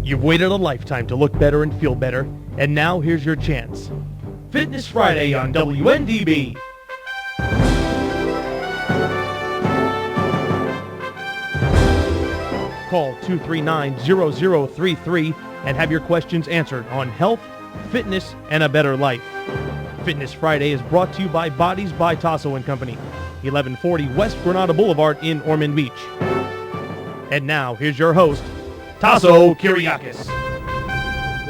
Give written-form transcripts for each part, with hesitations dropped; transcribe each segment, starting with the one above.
You've waited a lifetime to look better and feel better, and now here's your chance. Fitness Friday on WNDB. Call 239-0033 and have your questions answered on health, fitness, and a better life. Fitness Friday is brought to you by Bodez by Tasso & Company, 1140 West Granada Boulevard in Ormond Beach. And now, here's your host, Tasso Kyriakis.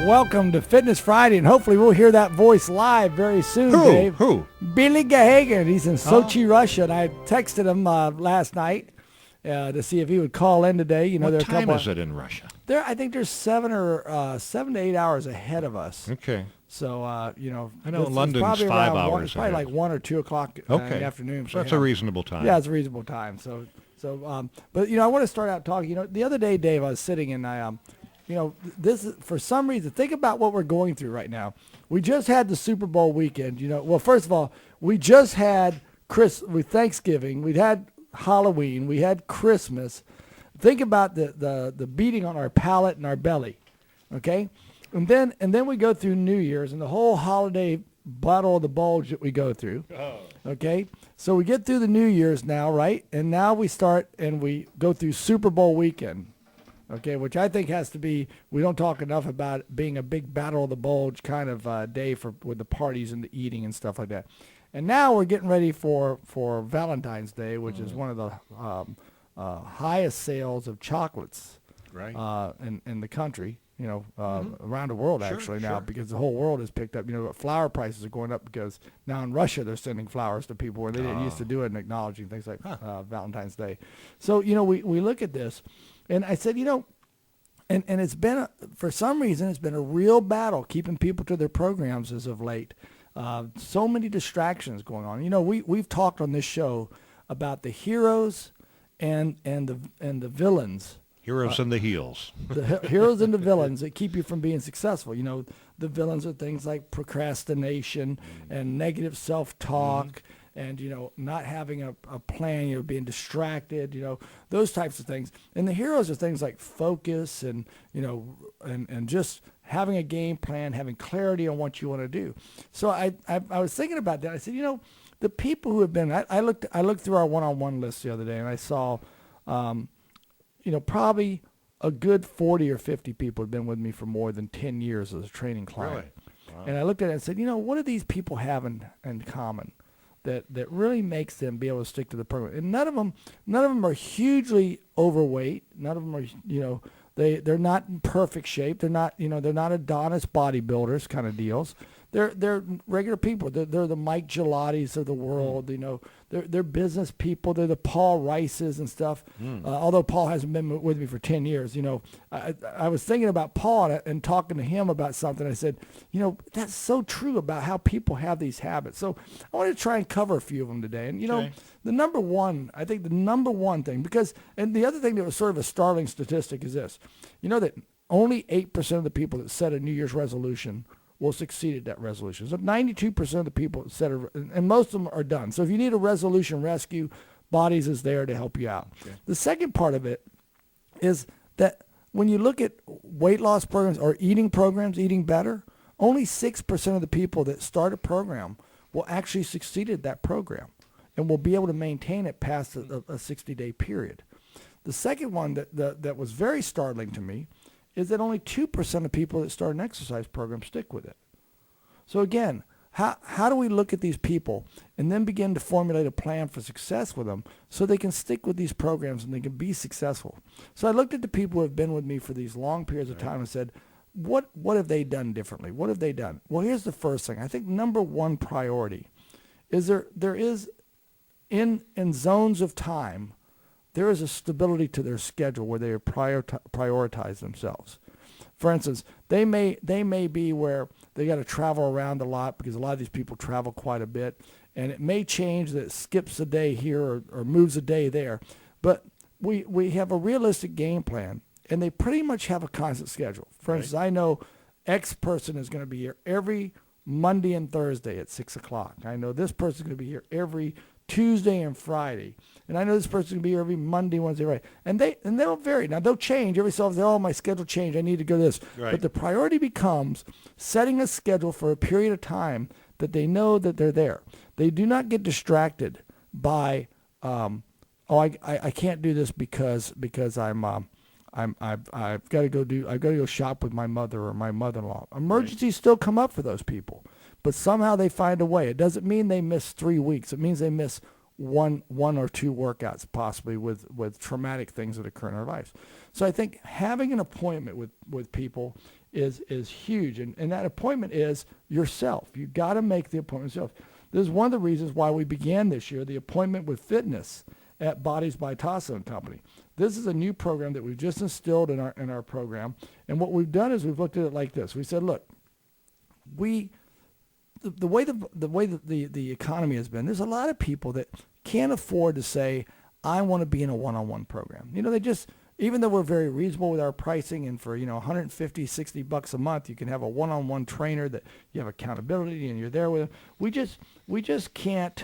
Welcome to Fitness Friday, and hopefully we'll hear that voice live very soon, Dave. Who? Billy Gahagan. He's in Sochi, Russia, and I texted him last night to see if he would call in today. You know, What time is it in Russia? I think there's 7 to 8 hours ahead of us. Okay. So, you know, I know it's London's probably 5 around hours It's probably ahead. like 1 or 2 o'clock in the afternoon. So that's a reasonable time. Yeah, it's a reasonable time. But you know, I want to start out talking. You know, the other day, Dave, I was sitting and this is, for some reason, think about what we're going through right now. We just had the Super Bowl weekend. You know, well, first of all, we just had Thanksgiving. We'd had Halloween. We had Christmas. Think about the beating on our palate and our belly, okay? And then we go through New Year's and the whole holiday battle of the bulge that we go through. Okay, so we get through the New Year's now, right? And now we start and we go through Super Bowl weekend, okay, which I think has to be, we don't talk enough about it being a big battle of the bulge kind of day with the parties and the eating and stuff like that. And now we're getting ready for Valentine's Day, which is one of the highest sales of chocolates in the country. You know, around the world actually now, because the whole world has picked up. You know, flower prices are going up because now in Russia they're sending flowers to people where they didn't used to do it and acknowledging things like Valentine's Day. So, you know, we look at this, and I said, you know, and it's been, for some reason, it's been a real battle keeping people to their programs as of late. So many distractions going on. You know, we've talked on this show about the heroes and the villains. Heroes and the heels. The heroes and the villains that keep you from being successful. You know, the villains are things like procrastination and negative self-talk and, you know, not having a plan, you know, being distracted, you know, those types of things. And the heroes are things like focus and, you know, and just having a game plan, having clarity on what you want to do. So I was thinking about that. I said, you know, the people who have been, I looked through our one-on-one list the other day, and I saw, you know, probably a good 40 or 50 people have been with me for more than 10 years as a training client. Really? Wow. And I looked at it and said, you know, what do these people have in common that really makes them be able to stick to the program? And none of them are hugely overweight. None of them are, you know, they're not in perfect shape. They're not, you know, they're not Adonis bodybuilders kind of deals. They're regular people. They're the Mike Gelatis of the world. You know, they're business people. They're the Paul Rices and stuff. Although Paul hasn't been with me for 10 years, you know, I was thinking about Paul and talking to him about something. I said, you know, that's so true about how people have these habits. So I want to try and cover a few of them today. And, you know, the number one thing, because, and the other thing that was sort of a startling statistic is this, you know, that only 8% of the people that set a New Year's resolution will succeed at that resolution. So 92% of the people that set and most of them are done. So if you need a resolution rescue, Bodez is there to help you out. Okay. The second part of it is that when you look at weight loss programs or eating programs, eating better, only 6% of the people that start a program will actually succeed at that program and will be able to maintain it past a 60-day period. The second one that was very startling to me is that only 2% of people that start an exercise program stick with it. So again, how do we look at these people and then begin to formulate a plan for success with them so they can stick with these programs and they can be successful? So I looked at the people who have been with me for these long periods of time and said, what have they done differently? What have they done? Well, here's the first thing. I think number one priority is there is in zones of time, there is a stability to their schedule where they prioritize themselves. For instance, they may be where they got to travel around a lot because a lot of these people travel quite a bit, and it may change that it skips a day here or moves a day there. But we have a realistic game plan, and they pretty much have a constant schedule. For instance, I know X person is going to be here every Monday and Thursday at 6 o'clock. I know this person is going to be here every Tuesday and Friday. And I know this person's going to be here every Monday, Wednesday, right? And they don't vary. Now, they'll change. Every so often, oh, my schedule changed. I need to go to this. Right. But the priority becomes setting a schedule for a period of time that they know that they're there. They do not get distracted by, I can't do this because I've got to go shop with my mother or my mother-in-law. Emergencies still come up for those people, but somehow they find a way. It doesn't mean they miss 3 weeks. It means they miss one or two workouts, possibly with traumatic things that occur in our lives. So I think having an appointment with people is huge, and that appointment is yourself. You got to make the appointment yourself. This is one of the reasons why we began this year the appointment with fitness at Bodez by Tasso and Company. This is a new program that we've just instilled in our program, and what we've done is we've looked at it like this. We said, look, the way the economy has been, there's a lot of people that can't afford to say, I want to be in a one-on-one program. They just, even though we're very reasonable with our pricing, and for $150, $60 a month, you can have a one-on-one trainer that you have accountability and you're there with them. We just can't.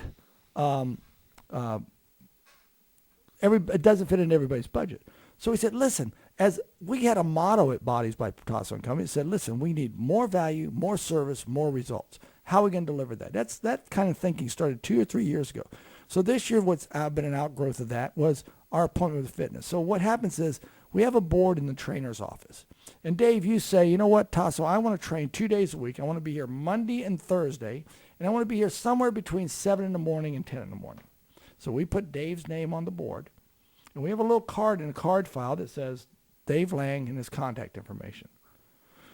It doesn't fit into everybody's budget. So we said, listen, as we had a motto at Bodez by Tasso and Company, it said, listen, we need more value, more service, more results. How are we going to deliver that? That kind of thinking started 2 or 3 years ago. So this year, what's been an outgrowth of that was our appointment with fitness. So what happens is we have a board in the trainer's office. And Dave, you say, you know what, Tasso, I want to train 2 days a week. I want to be here Monday and Thursday, and I want to be here somewhere between 7 in the morning and 10 in the morning. So we put Dave's name on the board, and we have a little card in a card file that says Dave Lang and his contact information.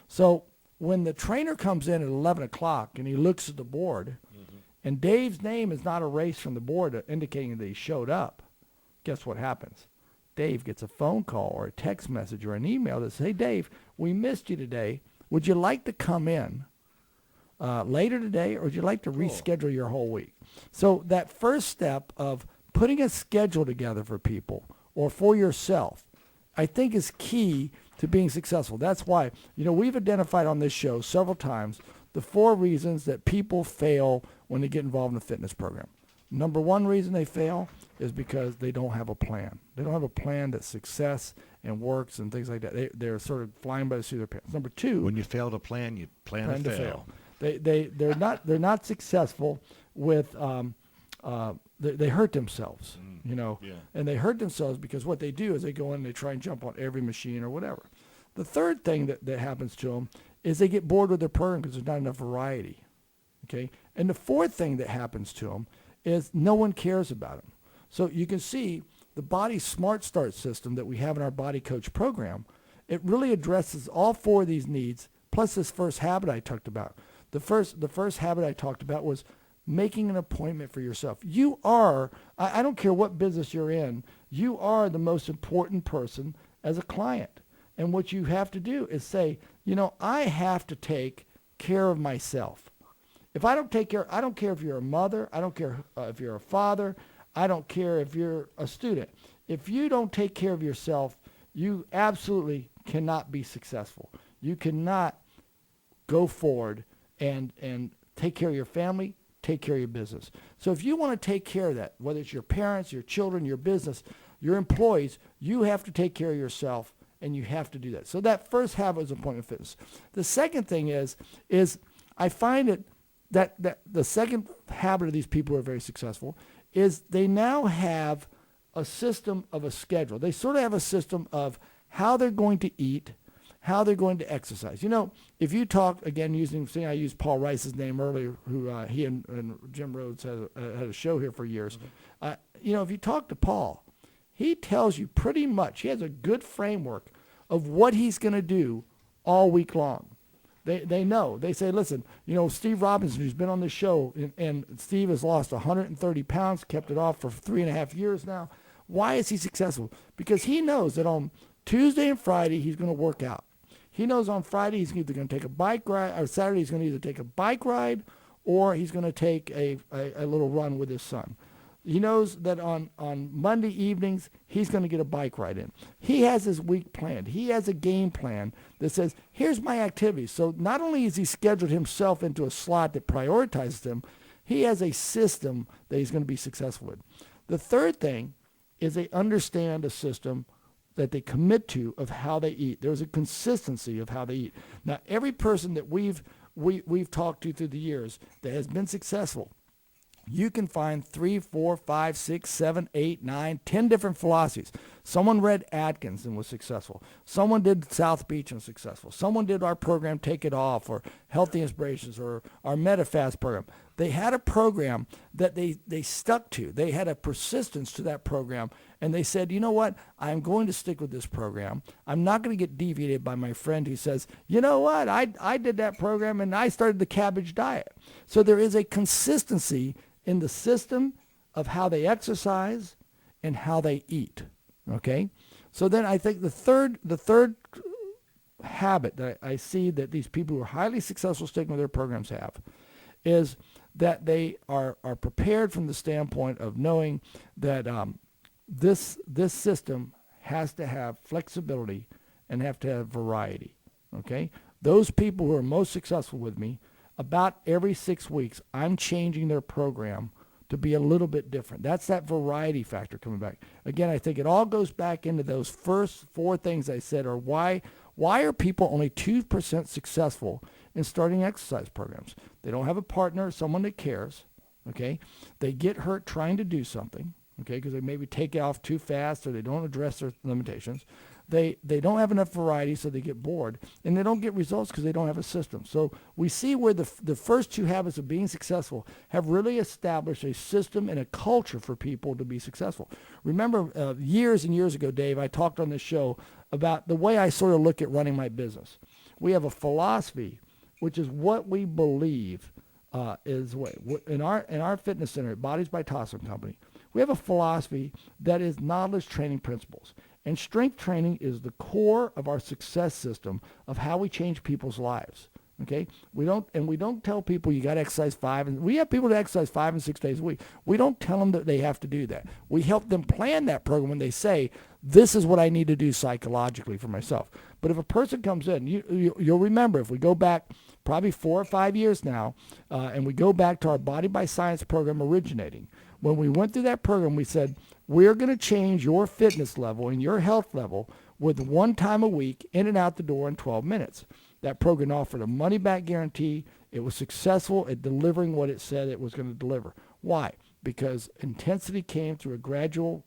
So when the trainer comes in at 11 o'clock and he looks at the board, and Dave's name is not erased from the board indicating that he showed up, guess what happens? Dave gets a phone call or a text message or an email that says, hey, Dave, we missed you today. Would you like to come in later today, or would you like to reschedule your whole week? So that first step of putting a schedule together for people or for yourself, I think is key to being successful. That's why, we've identified on this show several times the 4 reasons that people fail when they get involved in a fitness program. Number 1 reason they fail is because they don't have a plan. They don't have a plan that's success and works and things like that. They're sort of flying by the seat of their pants. Number 2, when you fail to plan, you plan to fail. They're not successful with they hurt themselves, and they hurt themselves because what they do is they go in and they try and jump on every machine or whatever. The third thing that happens to them is they get bored with their program because there's not enough variety. Okay, and the fourth thing that happens to them is no one cares about them. So you can see the Body Smart Start system that we have in our Body Coach program. It really addresses all 4 of these needs, plus this first habit I talked about. The first habit I talked about was making an appointment for yourself. You are, I don't care what business you're in, you are the most important person as a client. And what you have to do is say, I have to take care of myself. If I don't take care, I don't care if you're a mother, I don't care if you're a father, I don't care if you're a student. If you don't take care of yourself, you absolutely cannot be successful. You cannot go forward and take care of your family, take care of your business. So if you want to take care of that, whether it's your parents, your children, your business, your employees, you have to take care of yourself, and you have to do that. So that first habit is appointment fitness. The second thing is I find it that the second habit of these people who are very successful is they now have a system of a schedule. They sort of have a system of how they're going to eat, how they're going to exercise. If you talk, again, I used Paul Rice's name earlier, who he and Jim Rhodes had a show here for years. If you talk to Paul, he tells you pretty much, he has a good framework of what he's going to do all week long. They know. They say, listen, Steve Robinson, who's been on the show, and Steve has lost 130 pounds, kept it off for 3.5 years now. Why is he successful? Because he knows that on Tuesday and Friday, he's going to work out. He knows on Friday he's either going to take a bike ride, or Saturday he's going to either take a bike ride, or he's going to take a little run with his son. He knows that on Monday evenings, he's going to get a bike ride in. He has his week planned. He has a game plan that says, here's my activities. So not only has he scheduled himself into a slot that prioritizes him, He has a system that he's going to be successful with. The third thing is they understand a system that they commit to of how they eat. There's a consistency of how they eat. Now, every person that we've talked to through the years that has been successful, you can find 3, 4, 5, 6, 7, 8, 9, 10 different philosophies. Someone read Atkins and was successful. Someone did South Beach and was successful. Someone did our program Take It Off or Healthy Inspirations or our MetaFast program. They had a program that they stuck to. They had a persistence to that program, and they said, you know what, I'm going to stick with this program. I'm not going to get deviated by my friend who says, you know what, I did that program and I started the cabbage diet. So there is a consistency in the system of how they exercise and how they eat, okay? So then I think the third habit that I see that these people who are highly successful sticking with their programs have is that they are prepared from the standpoint of knowing that this system has to have flexibility and have to have variety, okay? Those people who are most successful with me, about every 6 weeks, I'm changing their program to be a little bit different. That's that variety factor coming back. Again, I think it all goes back into those first 4 things I said, or why are people only 2% successful in starting exercise programs? They don't have a partner, someone that cares, okay? They get hurt trying to do something, okay, because they maybe take it off too fast or they don't address their limitations. They don't have enough variety, so they get bored, and they don't get results because they don't have a system. So we see where the first 2 habits of being successful have really established a system and a culture for people to be successful. Remember years and years ago, Dave, I talked on this show about the way I sort of look at running my business. We have a philosophy, which is what we believe is in our fitness center at Bodez by Tosso Company. We have a philosophy that is knowledge training principles. And strength training is the core of our success system of how we change people's lives. Okay? We don't tell people you got to exercise 5, and we have people that exercise 5 and 6 days a week. We don't tell them that they have to do that. We help them plan that program when they say, this is what I need to do psychologically for myself. But if a person comes in, you'll remember, if we go back probably 4 or 5 years now, and we go back to our Body by Science program originating, when we went through that program, we said, we're going to change your fitness level and your health level with 1 time a week, in and out the door in 12 minutes. That program offered a money-back guarantee. It was successful at delivering what it said it was going to deliver. Why? Because intensity came through a gradual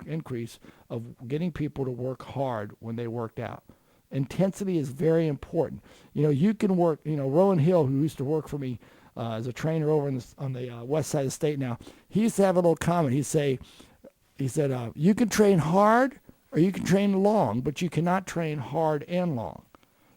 increase of getting people to work hard when they worked out. Intensity is very important. You can work, Rowan Hill, who used to work for me as a trainer over on the west side of the state now, he used to have a little comment. He said, you can train hard or you can train long, but you cannot train hard and long.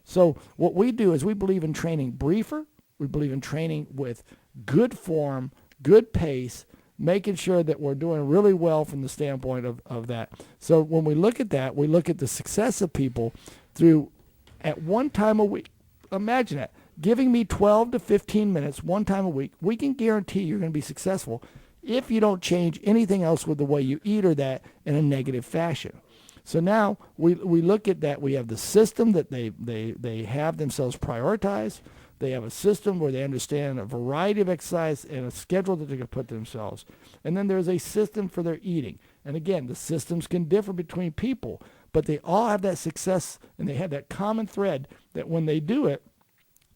So what we do is we believe in training briefer. We believe in training with good form, good pace, making sure that we're doing really well from the standpoint of that. So when we look at that, we look at the success of people through at 1 time a week. Imagine that. Giving me 12 to 15 minutes 1 time a week, we can guarantee you're going to be successful if you don't change anything else with the way you eat or that in a negative fashion. So now we look at that. We have the system that they have themselves prioritized. They have a system where they understand a variety of exercise and a schedule that they can put themselves. And then there's a system for their eating. And again, the systems can differ between people, but they all have that success and they have that common thread that when they do it,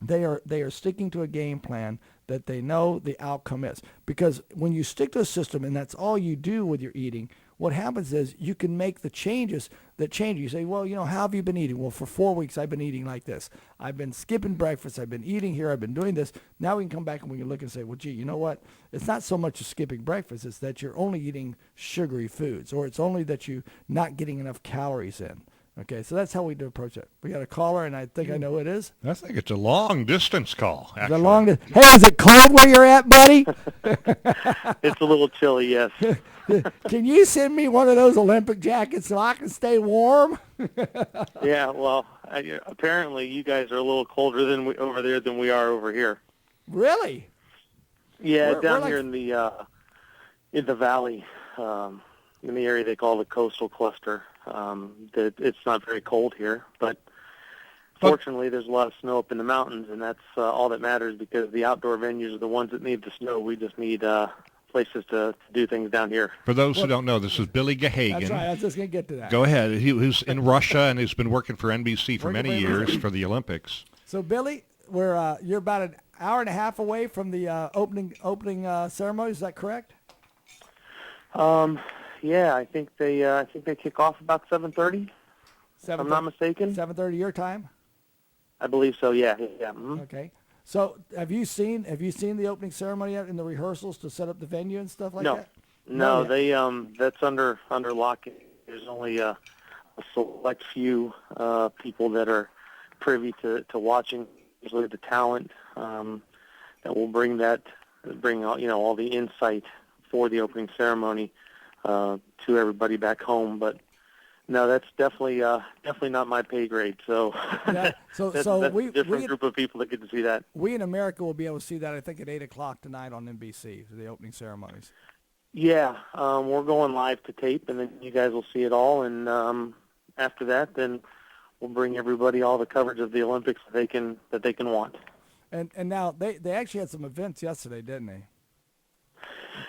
they are sticking to a game plan that they know the outcome is. Because when you stick to a system and that's all you do with your eating, what happens is you can make the changes that change. You say, well, how have you been eating? Well, for 4 weeks, I've been eating like this. I've been skipping breakfast. I've been eating here. I've been doing this. Now we can come back and we can look and say, well, gee, you know what? It's not so much as skipping breakfast. It's that you're only eating sugary foods, or it's only that you're not getting enough calories in. Okay, so that's how we do approach it. We got a caller, and I think I know who it is. I think it's a long-distance call, actually. Hey, is it cold where you're at, buddy? It's a little chilly, yes. Can you send me one of those Olympic jackets so I can stay warm? Yeah, well, apparently you guys are a little colder over there than we are over here. Really? Yeah, down here in the valley, in the area they call the coastal cluster. It's not very cold here, but Fortunately, there's a lot of snow up in the mountains, and that's all that matters because the outdoor venues are the ones that need the snow. We just need places to do things down here. For those who don't know, this is Billy Gahagan. That's right. I was just going to get to that. Go ahead. Who's in Russia and who's been working for NBC for many years for the Olympics. So, Billy, you're about an hour and a half away from the opening ceremony. Is that correct? Yeah, I think they kick off about 7:30. If I'm not mistaken. 7:30 your time. I believe so. Yeah. Mm-hmm. Okay. So, have you seen the opening ceremony yet in the rehearsals to set up the venue and stuff like that? No, they that's under lock. There's only a select few people that are privy to watching. Usually the talent that will bring all the insight for the opening ceremony to everybody back home. But no, that's definitely not my pay grade. So that's a different group of people that get to see that. We in America will be able to see that, I think, at 8:00 tonight on NBC for the opening ceremonies. Yeah, we're going live to tape, and then you guys will see it all. And after that, then we'll bring everybody all the coverage of the Olympics that they can want. And now they actually had some events yesterday, didn't they?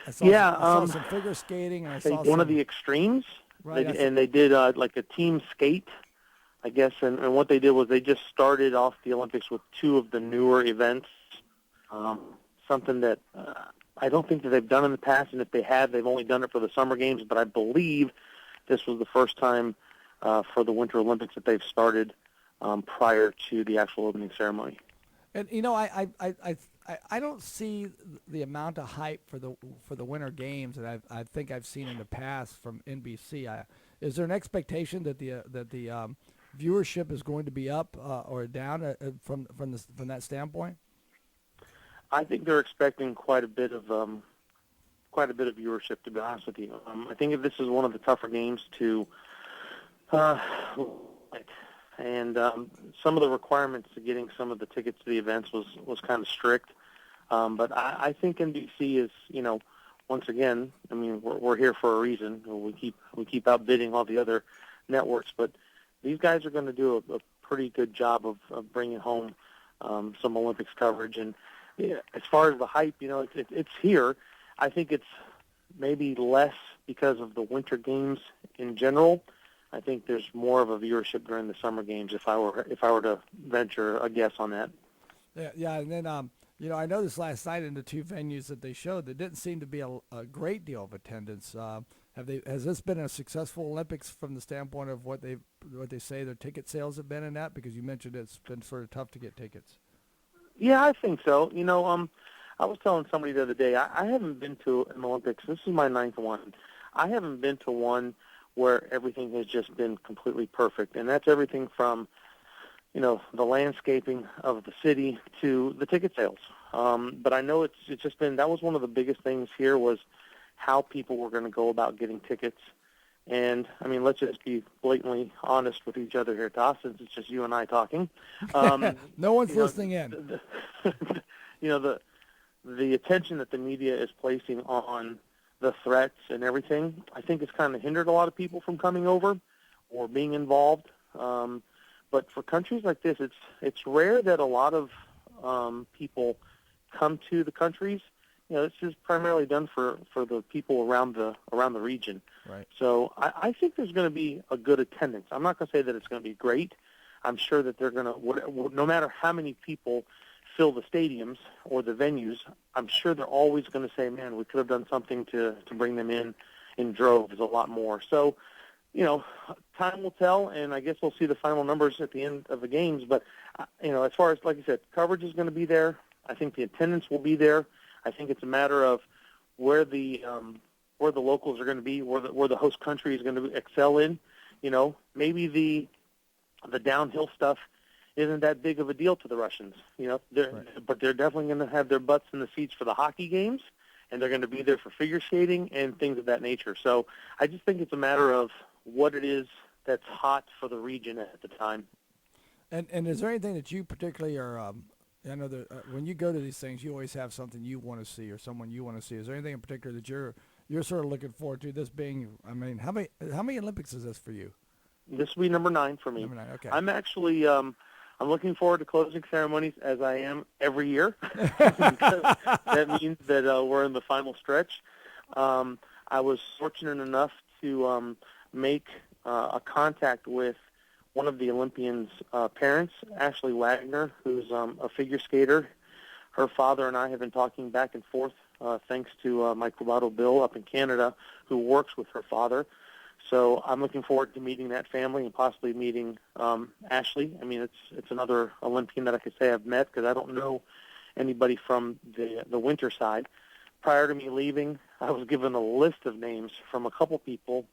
I saw some figure skating, and I saw one of the extremes. Right, they did like a team skate, I guess, and what they did was they just started off the Olympics with two of the newer events, something that I don't think that they've done in the past, and if they have, they've only done it for the Summer Games, but I believe this was the first time for the Winter Olympics that they've started prior to the actual opening ceremony. And, I don't see the amount of hype for the Winter Games that I think I've seen in the past from NBC. Is there an expectation that the viewership is going to be up or down from that standpoint? I think they're expecting quite a bit of viewership. To be honest with you, I think if this is one of the tougher games to, and some of the requirements to getting some of the tickets to the events was kind of strict. But I think NBC is, once again, I mean, we're here for a reason. We keep outbidding all the other networks, but these guys are going to do a pretty good job of bringing home some Olympics coverage. And as far as the hype, it's here. I think it's maybe less because of the Winter Games in general. I think there's more of a viewership during the Summer Games. If I were to venture a guess on that. Yeah, and then I noticed last night in the two venues that they showed, there didn't seem to be a great deal of attendance. Has this been a successful Olympics from the standpoint of what they say their ticket sales have been in that? Because you mentioned it's been sort of tough to get tickets. Yeah, I think so. I was telling somebody the other day, I haven't been to an Olympics. This is my 9th one. I haven't been to one where everything has just been completely perfect, and that's everything from the landscaping of the city to the ticket sales. But I know it's just been, that was one of the biggest things here was how people were going to go about getting tickets. And, I mean, let's just be blatantly honest with each other here, Toss, since it's just you and I talking. No one's listening in. The attention that the media is placing on the threats and everything, I think it's kind of hindered a lot of people from coming over or being involved. But for countries like this, it's rare that a lot of people come to the countries. This is primarily done for the people around the region. Right. So I think there's going to be a good attendance. I'm not going to say that it's going to be great. I'm sure that they're going to, no matter how many people fill the stadiums or the venues, I'm sure they're always going to say, man, we could have done something to bring them in droves a lot more. So, time will tell, and I guess we'll see the final numbers at the end of the games. But, as far as, like I said, coverage is going to be there. I think the attendance will be there. I think it's a matter of where the locals are going to be, where the host country is going to excel in. Maybe the downhill stuff isn't that big of a deal to the Russians. But they're definitely going to have their butts in the seats for the hockey games, and they're going to be there for figure skating and things of that nature. So I just think it's a matter of what it is that's hot for the region at the time. And is there anything that you particularly are? I know that when you go to these things, you always have something you want to see or someone you want to see. Is there anything in particular that you're sort of looking forward to? This being, I mean, how many Olympics is this for you? This will be number 9 for me. Number 9, okay. I'm actually I'm looking forward to closing ceremonies as I am every year because that means that we're in the final stretch. I was fortunate enough to make a contact with one of the Olympians' parents, Ashley Wagner, who's a figure skater. Her father and I have been talking back and forth thanks to my Cubado Bill up in Canada, who works with her father. So I'm looking forward to meeting that family and possibly meeting Ashley. I mean, it's another Olympian that I could say I've met because I don't know anybody from the winter side. Prior to me leaving, I was given a list of names from a couple people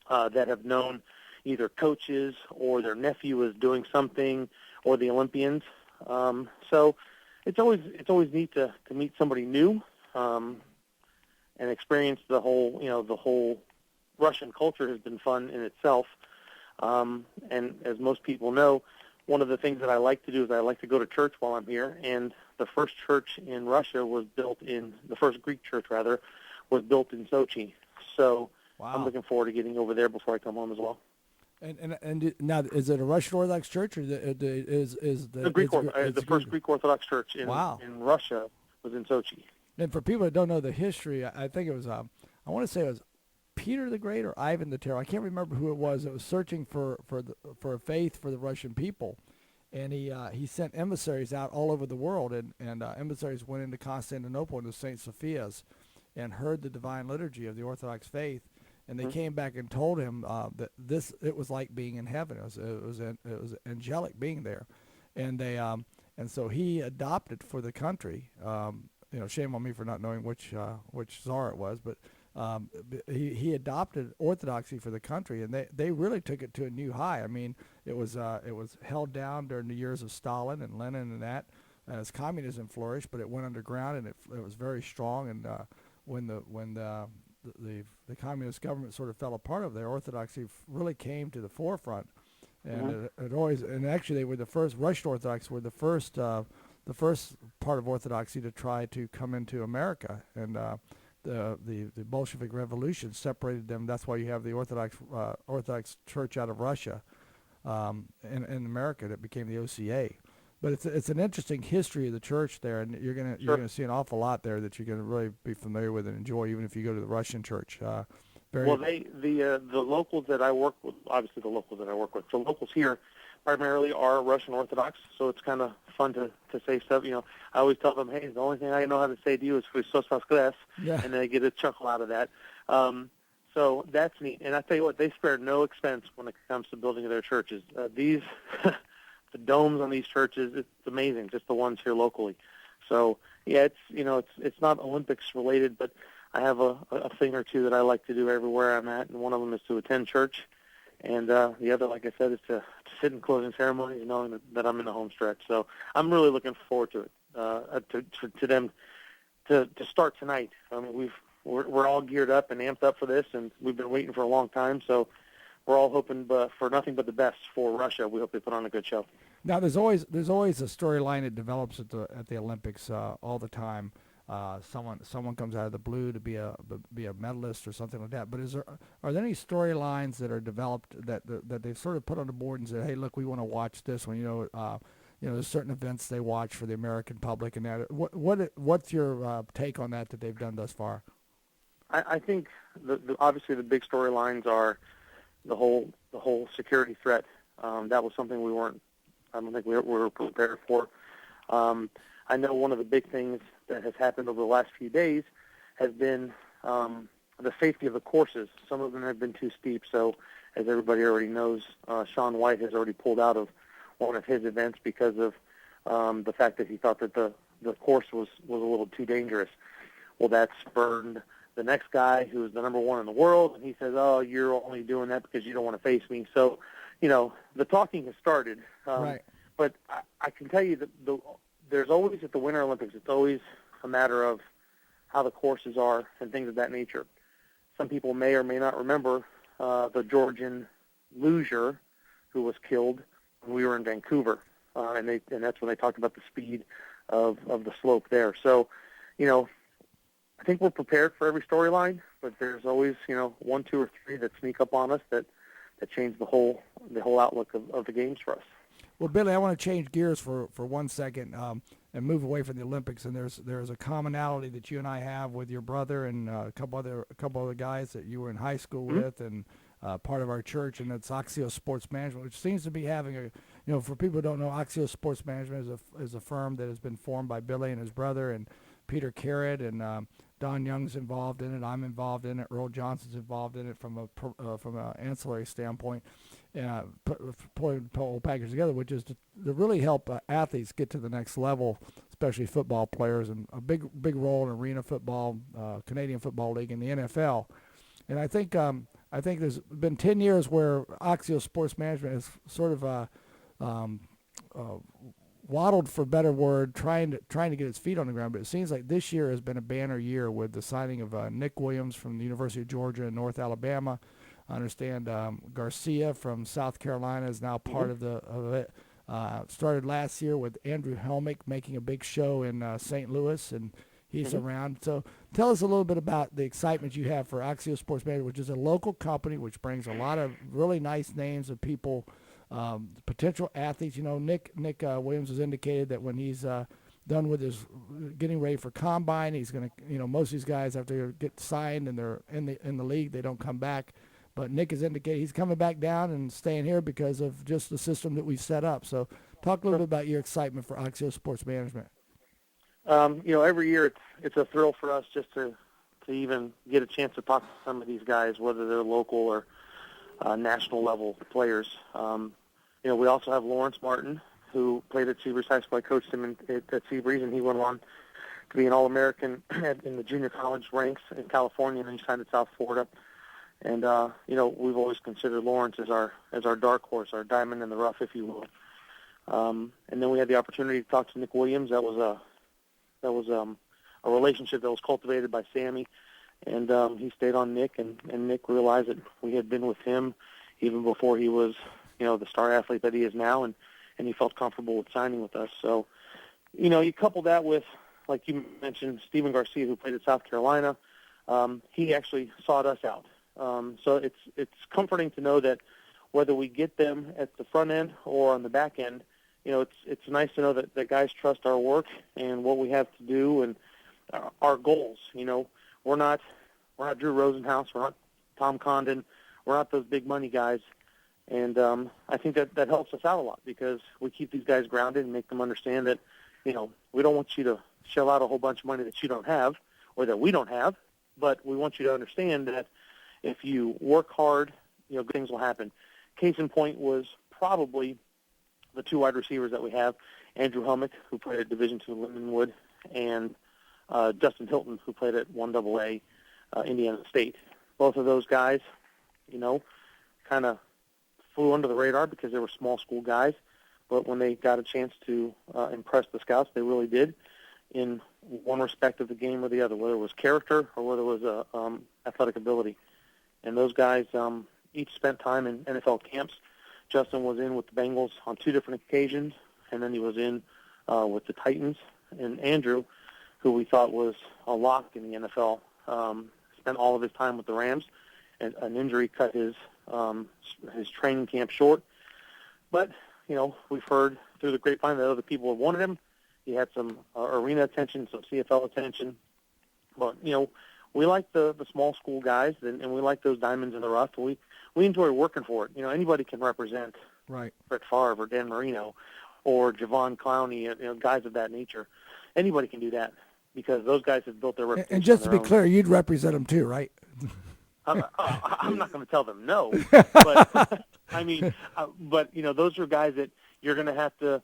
that have known either coaches or their nephew is doing something or the Olympians. So it's always neat to meet somebody new and experience the whole Russian culture has been fun in itself. And as most people know, one of the things that I like to do is I like to go to church while I'm here. And the first church in Russia the first Greek church was built in Sochi. So Wow. I'm looking forward to getting over there before I come home as well. And now, is it a Russian Orthodox church, or The first Greek Orthodox church in Russia was in Sochi. And for people that don't know the history, I think it was I want to say it was Peter the Great or Ivan the Terrible. I can't remember who it was. It was searching for a faith for the Russian people, and he sent emissaries out all over the world, and emissaries went into Constantinople into St. Sophia's, and heard the divine liturgy of the Orthodox faith. And they came back and told him that it was like being in heaven. It was angelic being there, and so he adopted for the country. Shame on me for not knowing which czar it was, but he adopted Orthodoxy for the country, and they really took it to a new high. I mean, it was held down during the years of Stalin and Lenin and that, as communism flourished, but it went underground and it was very strong. And when the communist government sort of fell apart over there, Orthodoxy really came to the forefront, and actually they were the first. Russian Orthodox were the first part of Orthodoxy to try to come into America, and the Bolshevik Revolution separated them. That's why you have the Orthodox Church out of Russia, in America that became the OCA. But it's an interesting history of the church there, and you're gonna see an awful lot there that you're gonna really be familiar with and enjoy, even if you go to the Russian church. The locals that I work with, obviously the locals here primarily are Russian Orthodox, so it's kind of fun to say stuff. I always tell them, hey, the only thing I know how to say to you is Christos Voskres, and they get a chuckle out of that. So that's neat. And I tell you what, they spared no expense when it comes to building their churches. These the domes on these churches, it's amazing, just the ones here locally. So yeah, it's not Olympics related, but I have a thing or two that I like to do everywhere I'm at, and one of them is to attend church, and the other, like I said, is to sit in closing ceremonies, knowing that I'm in the home stretch. So I'm really looking forward to it, to them to start tonight. I mean, we're all geared up and amped up for this, and we've been waiting for a long time. So we're all hoping for nothing but the best for Russia. We hope they put on a good show. Now, there's always a storyline that develops at the Olympics all the time. Someone comes out of the blue to be a medalist or something like that. But are there any storylines that are developed that they've sort of put on the board and said, hey, look, we want to watch this one? There's certain events they watch for the American public, and that. What's your take on that they've done thus far? I think obviously the big storylines are the whole security threat. That was something I don't think we were prepared for. I know one of the big things that has happened over the last few days has been the safety of the courses. Some of them have been too steep, so as everybody already knows, Shaun White has already pulled out of one of his events because of the fact that he thought that the course was a little too dangerous. Well, that spurred the next guy who's the number one in the world, and he says, oh, you're only doing that because you don't want to face me. So, the talking has started. Right. But I can tell you that there's always, at the Winter Olympics, it's always a matter of how the courses are and things of that nature. Some people may or may not remember the Georgian luger who was killed when we were in Vancouver, and that's when they talked about the speed of the slope there. So, I think we're prepared for every storyline, but there's always, one, two, or three that sneak up on us that changed the whole outlook of the games for us. Well, Billy, I want to change gears for 1 second and move away from the Olympics. And there's a commonality that you and I have with your brother and a couple other guys that you were in high school with and part of our church, and that's Axios Sports Management, which seems to be having for people who don't know, Axios Sports Management is a firm that has been formed by Billy and his brother and Peter Carrot, and Don Young's involved in it. I'm involved in it. Earl Johnson's involved in it from an ancillary standpoint. Pulling the whole package together, which is to really help athletes get to the next level, especially football players, and a big role in arena football, Canadian Football League, and the NFL. And I think there's been 10 years where Axios Sports Management has sort of waddled, for a better word, trying to get its feet on the ground. But it seems like this year has been a banner year with the signing of Nick Williams from the University of Georgia in North Alabama. I understand Garcia from South Carolina is now part of it. Started last year with Andrew Helmick making a big show in St. Louis, and he's around. So tell us a little bit about the excitement you have for Axios Sports Management, which is a local company which brings a lot of really nice names of people, potential athletes. Nick Williams has indicated that when he's done with his getting ready for combine, he's going to, most of these guys after they get signed and they're in the league, they don't come back. But Nick has indicated he's coming back down and staying here because of just the system that we've set up. So talk a little bit about your excitement for Axios Sports Management. Every year it's a thrill for us just to even get a chance to talk to some of these guys, whether they're local or national level players. We also have Lawrence Martin, who played at Seabreeze High School. I coached him at Seabreeze, and he went on to be an All-American in the junior college ranks in California, and then he signed at South Florida. And we've always considered Lawrence as our dark horse, our diamond in the rough, if you will. And then we had the opportunity to talk to Nick Williams. That was a relationship that was cultivated by Sammy, and he stayed on Nick, and Nick realized that we had been with him even before he was, the star athlete that he is now, and he felt comfortable with signing with us. So, you couple that with, like you mentioned, Stephen Garcia, who played at South Carolina. He actually sought us out. So it's comforting to know that whether we get them at the front end or on the back end, it's nice to know that guys trust our work and what we have to do and our goals. We're not Drew Rosenhaus, we're not Tom Condon, we're not those big money guys. And I think that helps us out a lot because we keep these guys grounded and make them understand that, we don't want you to shell out a whole bunch of money that you don't have or that we don't have, but we want you to understand that if you work hard, good things will happen. Case in point was probably the two wide receivers that we have, Andrew Helmick, who played at Division II Lindenwood, and Justin Hilton, who played at 1AA Indiana State. Both of those guys, kind of flew under the radar because they were small school guys, but when they got a chance to impress the scouts, they really did in one respect of the game or the other, whether it was character or whether it was athletic ability. And those guys each spent time in NFL camps. Justin was in with the Bengals on 2 different occasions, and then he was in with the Titans. And Andrew, who we thought was a lock in the NFL, spent all of his time with the Rams, and an injury cut his training camp short. But, we've heard through the grapevine that other people have wanted him. He had some arena attention, some CFL attention. But, we like the small school guys, and we like those diamonds in the rough. We enjoy working for it. Anybody can represent right. Brett Favre or Dan Marino or Javon Clowney, guys of that nature. Anybody can do that because those guys have built their reputation. And just to be own. clear, you'd represent them too, right? I'm not going to tell them no, but those are guys that you're going to have to,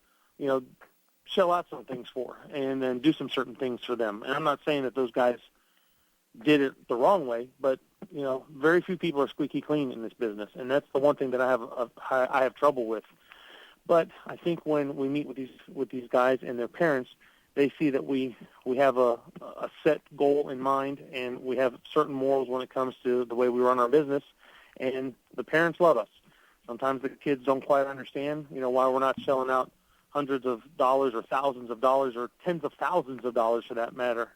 shell out some things for and then do some certain things for them. And I'm not saying that those guys did it the wrong way, but very few people are squeaky clean in this business, and that's the one thing that I have trouble with. But I think when we meet with these guys and their parents, they see that we have a set goal in mind, and we have certain morals when it comes to the way we run our business, and the parents love us. Sometimes the kids don't quite understand, why we're not shelling out hundreds of dollars or thousands of dollars or tens of thousands of dollars for that matter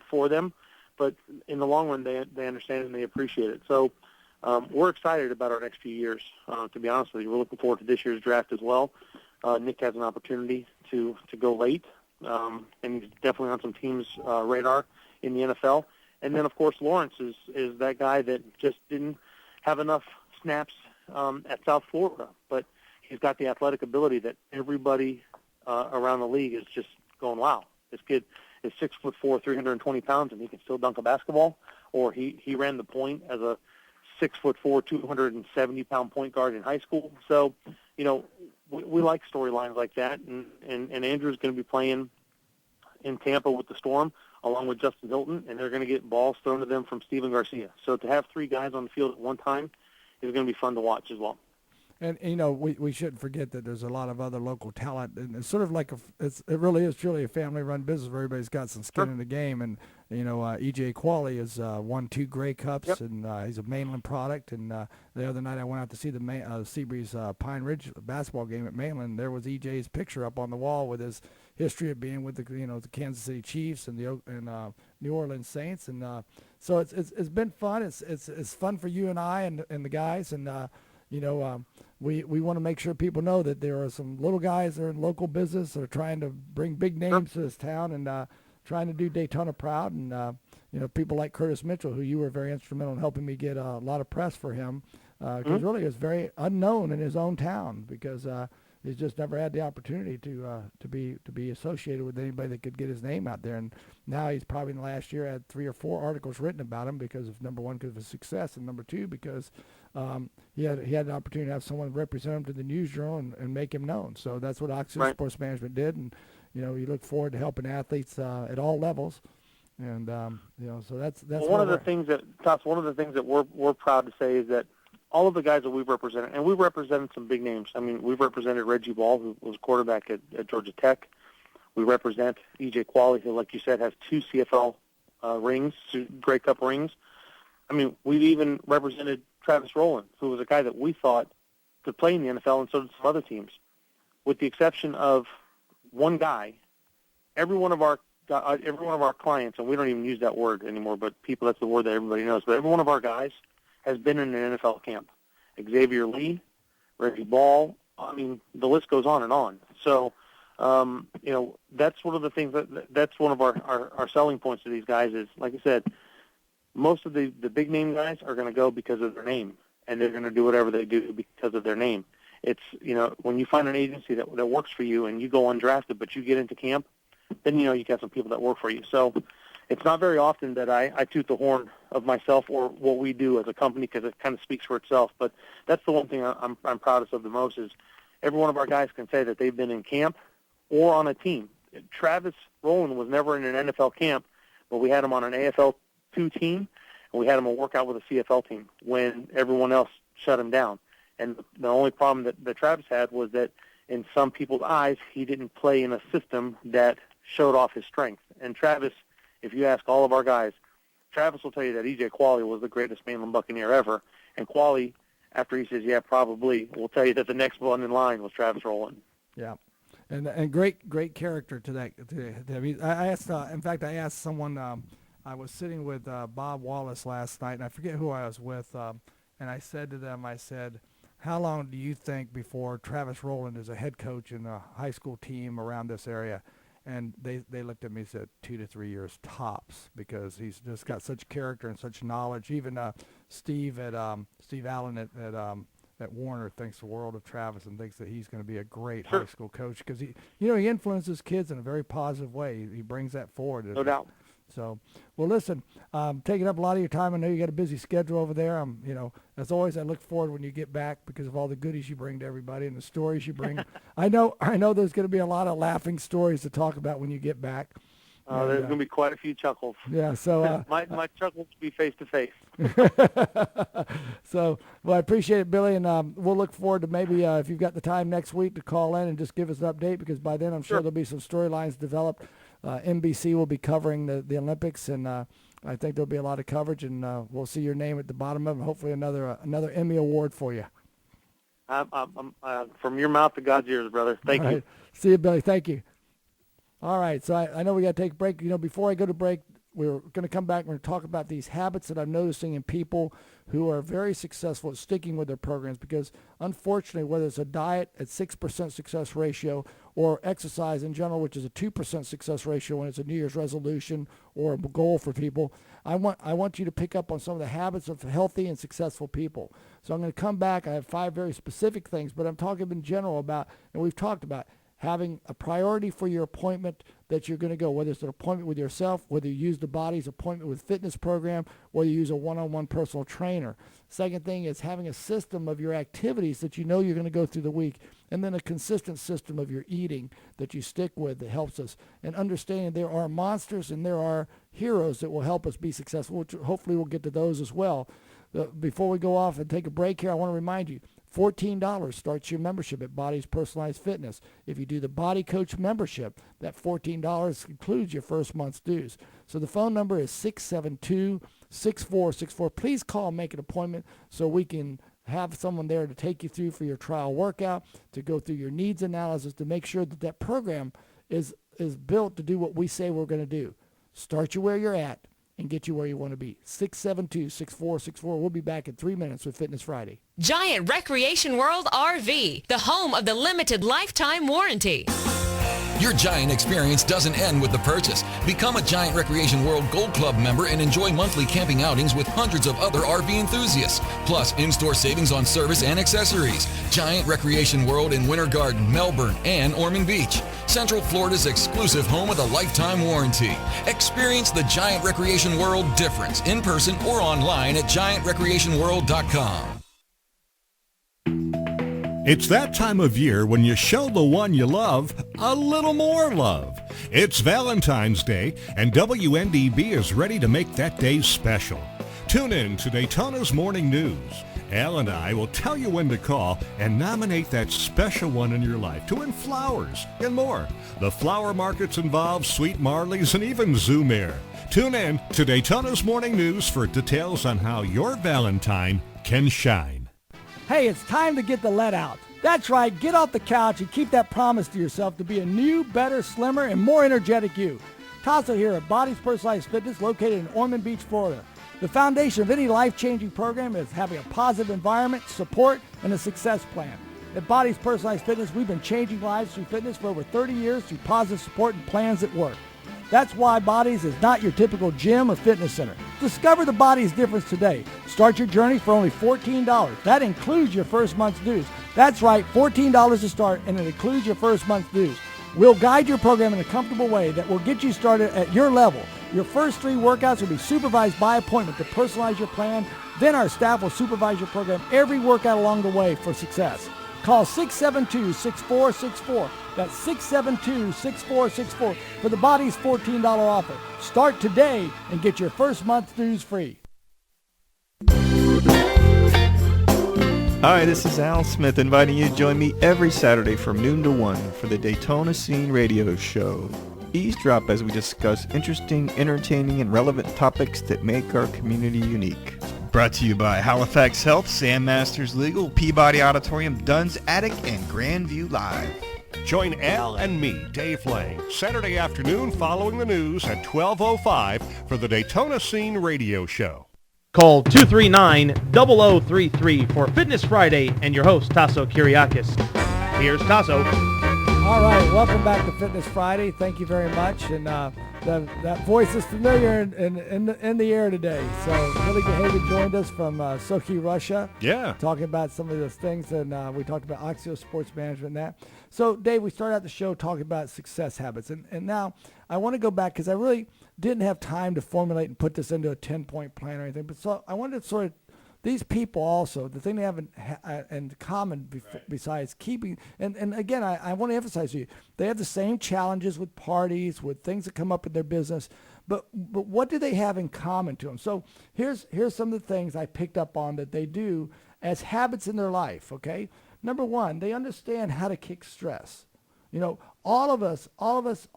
for them. But in the long run, they understand and they appreciate it. So we're excited about our next few years. To be honest with you, we're looking forward to this year's draft as well. Nick has an opportunity to go late, and he's definitely on some teams' radar in the NFL. And then, of course, Lawrence is that guy that just didn't have enough snaps at South Florida, but he's got the athletic ability that everybody around the league is just going, wow, this kid is 6'4", 320 pounds, and he can still dunk a basketball. Or he ran the point as a 6'4", 270-pound point guard in high school. So, we like storylines like that, and Andrew's going to be playing in Tampa with the Storm along with Justin Hilton, and they're going to get balls thrown to them from Steven Garcia. So to have three guys on the field at one time is going to be fun to watch as well. And we shouldn't forget that there's a lot of other local talent, and it's sort of like it really is truly a family-run business where everybody's got some skin in the game. And EJ Qualley has won 2 Grey Cups, and he's a Mainland product. And the other night I went out to see the Seabreeze Pine Ridge basketball game at Mainland. There was EJ's picture up on the wall with his history of being with the Kansas City Chiefs and the New Orleans Saints. And so it's been fun. It's fun for you and I and the guys, and we want to make sure people know that there are some little guys that are in local business that are trying to bring big names to this town and trying to do Daytona proud. And, people like Curtis Mitchell, who you were very instrumental in helping me get a lot of press for him, because really is very unknown in his own town because he's just never had the opportunity to be associated with anybody that could get his name out there. And now he's probably in the last year had 3 or 4 articles written about him because of, number one, because of his success, and number 2, because he had an opportunity to have someone represent him to the News Journal and make him known. So that's what Oxford Sports Management did, and we look forward to helping athletes at all levels. And so that's one of the things that we're proud to say is that all of the guys that we've represented, and we've represented some big names. I mean, we've represented Reggie Ball, who was quarterback at Georgia Tech. We represent EJ Qualley, who, like you said, has 2 CFL rings, 2 Grey Cup rings. I mean, we've even represented Travis Rowland, who was a guy that we thought could play in the NFL, and so did some other teams. With the exception of one guy, every one of our clients, and we don't even use that word anymore, but people, that's the word that everybody knows, but every one of our guys has been in an NFL camp. Xavier Lee, Reggie Ball, I mean, the list goes on and on. So, that's one of the things that's one of our selling points to these guys is, like I said, most of the big name guys are going to go because of their name, and they're going to do whatever they do because of their name. It's, when you find an agency that works for you and you go undrafted, but you get into camp, then you got some people that work for you. So it's not very often that I toot the horn of myself or what we do as a company because it kind of speaks for itself. But that's the one thing I'm proudest of the most is every one of our guys can say that they've been in camp or on a team. Travis Rowland was never in an NFL camp, but we had him on an AFL 2 team, and we had him work out with a CFL team when everyone else shut him down. And the only problem that Travis had was that in some people's eyes, he didn't play in a system that showed off his strength. And Travis, if you ask all of our guys, Travis will tell you that EJ Qualley was the greatest Mainland Buccaneer ever. And Qualley, after he says, yeah, probably, will tell you that the next one in line was Travis Rowland. Yeah. And great character to that. I asked someone, I was sitting with Bob Wallace last night, and I forget who I was with, and I said to them, how long do you think before Travis Rowland is a head coach in a high school team around this area? And they looked at me and said 2 to 3 years tops because he's just got such character and such knowledge. Even Steve Allen at Warner thinks the world of Travis and thinks that he's going to be a great high school coach because he influences kids in a very positive way. He brings that forward. No doubt. So, well, listen, taking up a lot of your time. I know you got a busy schedule over there. As always, I look forward when you get back because of all the goodies you bring to everybody and the stories you bring. I know there's going to be a lot of laughing stories to talk about when you get back. There's going to be quite a few chuckles. Yeah, so my chuckles will be face to face. So, well, I appreciate it, Billy, and we'll look forward to maybe if you've got the time next week to call in and just give us an update because by then I'm sure there'll be some storylines developed. NBC will be covering the Olympics, and I think there'll be a lot of coverage, and we'll see your name at the bottom of it, and hopefully another Emmy Award for you. From your mouth to God's ears, brother. Thank you. See you, Billy. Thank you. All right, so I know we got to take a break. Before I go to break, we're going to come back. We're going to talk about these habits that I'm noticing in people who are very successful at sticking with their programs, because unfortunately, whether it's a diet at 6% success ratio or exercise in general, which is a 2% success ratio when it's a New Year's resolution or a goal for people, I want you to pick up on some of the habits of healthy and successful people. So I'm going to come back. I have 5 very specific things, but I'm talking in general about, and we've talked about, having a priority for your appointment that you're going to go, whether it's an appointment with yourself, whether you use the Bodez appointment with fitness program, whether you use a one-on-one personal trainer. Second thing is having a system of your activities that you know you're going to go through the week, and then a consistent system of your eating that you stick with that helps us. And understanding there are monsters and there are heroes that will help us be successful, which hopefully we'll get to those as well. Before we go off and take a break here, I want to remind you, $14 starts your membership at Bodez Personalized Fitness. If you do the Body Coach membership, that $14 includes your first month's dues. So the phone number is 672-6464. Please call and make an appointment so we can have someone there to take you through for your trial workout, to go through your needs analysis, to make sure that that program is built to do what we say we're going to do. Start you where you're at and get you where you want to be. 672-6464. We'll be back in 3 minutes with Fitness Friday. Giant Recreation World RV, the home of the limited lifetime warranty. Your Giant experience doesn't end with the purchase. Become a Giant Recreation World Gold Club member and enjoy monthly camping outings with hundreds of other RV enthusiasts, plus in-store savings on service and accessories. Giant Recreation World in Winter Garden, Melbourne, and Ormond Beach. Central Florida's exclusive home with a lifetime warranty. Experience the Giant Recreation World difference in person or online at giantrecreationworld.com. It's that time of year when you show the one you love a little more love. It's Valentine's Day, and WNDB is ready to make that day special. Tune in to Daytona's Morning News. Al and I will tell you when to call and nominate that special one in your life to win flowers and more. The flower markets involve sweet marlies and even Zoom Air. Tune in to Daytona's Morning News for details on how your Valentine can shine. Hey, it's time to get the let out. That's right, get off the couch and keep that promise to yourself to be a new, better, slimmer, and more energetic you. Tasso here at Bodez Personalized Fitness, located in Ormond Beach, Florida. The foundation of any life-changing program is having a positive environment, support, and a success plan. At Bodez Personalized Fitness, we've been changing lives through fitness for over 30 years through positive support and plans that work. That's why Bodez is not your typical gym or fitness center. Discover the Bodez difference today. Start your journey for only $14. That includes your first month's dues. That's right, $14 to start, and it includes your first month's dues. We'll guide your program in a comfortable way that will get you started at your level. Your first 3 workouts will be supervised by appointment to personalize your plan. Then our staff will supervise your program every workout along the way for success. Call 672-6464. That's 672-6464 for the Bodez $14 offer. Start today and get your first month's dues free. Hi, this is Al Smith inviting you to join me every Saturday from noon to 1 for the Daytona Scene Radio Show. Eavesdrop as we discuss interesting, entertaining, and relevant topics that make our community unique. Brought to you by Halifax Health, Sam Masters Legal, Peabody Auditorium, Dunn's Attic, and Grandview Live. Join Al and me, Dave Lang, Saturday afternoon following the news at 12:05 for the Daytona Scene Radio Show. Call 239-0033 for Fitness Friday and your host, Tasso Kyriakis. Here's Tasso. All right, welcome back to Fitness Friday. Thank you very much. And that voice is familiar in the air today. So Billy Gahagan joined us from Sochi, Russia. Yeah. Talking about some of those things. And we talked about Oxio Sports Management and that. So, Dave, we started out the show talking about success habits. And now I want to go back because I really didn't have time to formulate and put this into a 10-point plan or anything. But so I wanted to sort of, these people also, the thing they have in common besides keeping, and again, I want to emphasize to you, they have the same challenges with parties, with things that come up in their business, but what do they have in common to them? So here's some of the things I picked up on that they do as habits in their life, okay? Number one, they understand how to kick stress. You know, all of us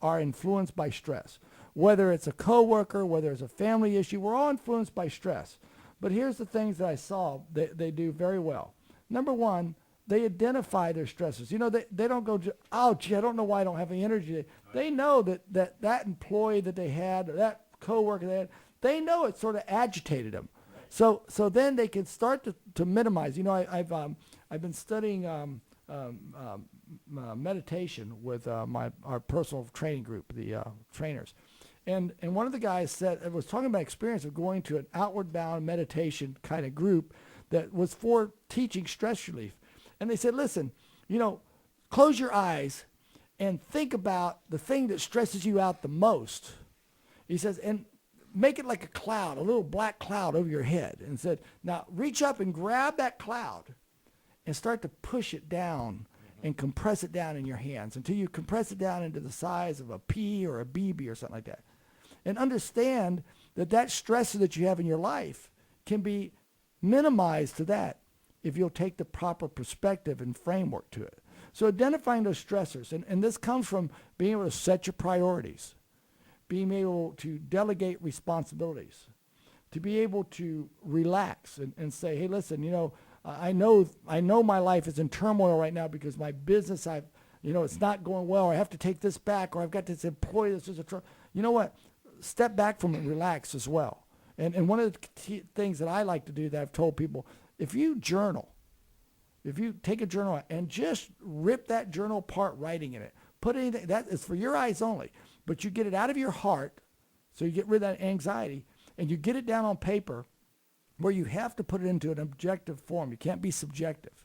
are influenced by stress. Whether it's a coworker, whether it's a family issue, we're all influenced by stress. But here's the things that I saw that they do very well. Number one, they identify their stresses. You know, they don't go, oh, gee, I don't know why I don't have any energy. They know that employee that they had, or that coworker, they know it sort of agitated them. So then they can start to minimize. You know, I've been studying meditation with our personal training group, the trainers, and one of the guys was talking about experience of going to an outward bound meditation kind of group that was for teaching stress relief, and they said, listen, you know, close your eyes and think about the thing that stresses you out the most. He says, and make it like a cloud, a little black cloud over your head, and said, now reach up and grab that cloud and start to push it down and compress it down in your hands until you compress it down into the size of a pea or a BB or something like that. And understand that stress that you have in your life can be minimized to that if you'll take the proper perspective and framework to it. So identifying those stressors, and this comes from being able to set your priorities, being able to delegate responsibilities, to be able to relax and say, hey, listen, you know, I know my life is in turmoil right now because my business, it's not going well, or I have to take this back, or I've got this employee that's just you know what? Step back from it and relax as well. And one of the things that I like to do that I've told people, if you journal, if you take a journal out and just rip that journal apart, writing in it, put anything, that is for your eyes only, but you get it out of your heart, so you get rid of that anxiety, and you get it down on paper where you have to put it into an objective form. You can't be subjective.